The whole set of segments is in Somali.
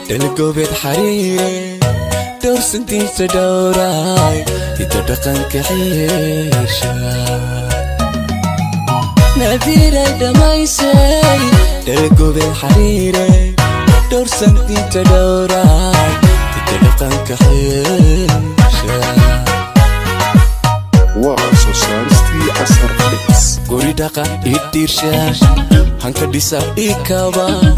دلقو بيت حريري دور سنتين تدوراي يتدقنك حيشا ناديرا دمايسي دلقو بيت حريري دور سنتين تدوراي يتدقنك حيشا وسوسارستي أسر فليكس قولي دقا يدير شاش هنك ديسا إيكابا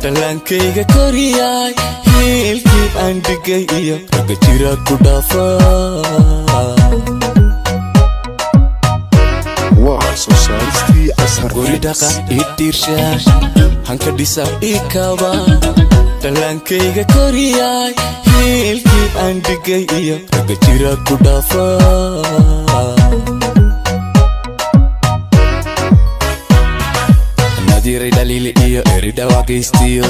دلانكيغا كورياي هيلكي أندقاي إيا رقا جيرا كودافا وسوسارستي أسر قولي دقا يدير شاش هنك ديسا إيكابا دلانكيغا كورياي هيلكي أندقاي إيا رقا جيرا كودافا Nadiira dalili iyo erida waqaystiyo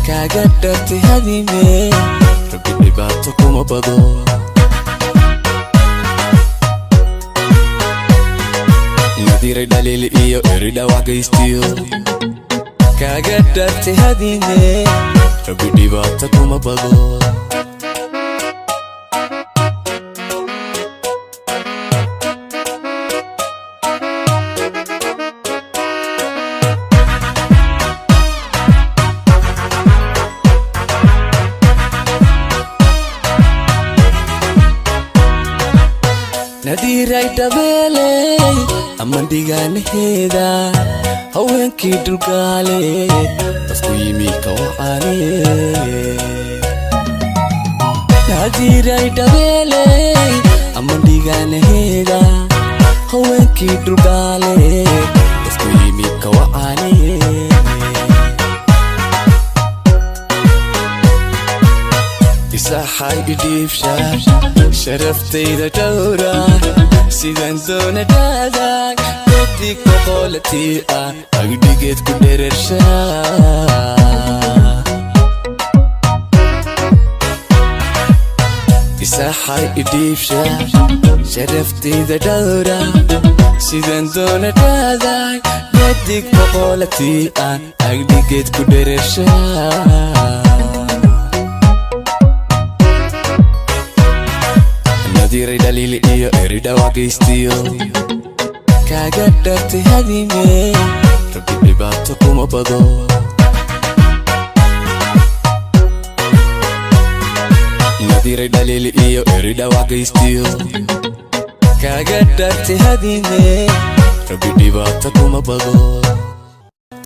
kaaga dhartay hadime rabbi dhibaato kuma bado Nadiira dalili iyo erida waqaystiyo kaaga dhartay hadime rabbi dhibaato kuma bado Nadiira dabele amandigan heda hawenki dulgale tasku yimi kawani Nadiira dabele amandigan heda hawenki dulgale tasku yimi kawani Isahay idif shash شرفتي ذا دورا سيدان زونة داداك بديك بقولتي أقدقيت كدير الشاة إساحي إديف شاش شرفتي ذا دورا سيدان زونة داداك بديك بقولتي أقدقيت كدير الشاة Nadiira dalili iyo erida waqaystiyo kaaga dhartay hadime rabbi dhibaato kuma bado Nadiira dalili iyo erida waqaystiyo kaaga dhartay hadime rabbi dhibaato kuma bado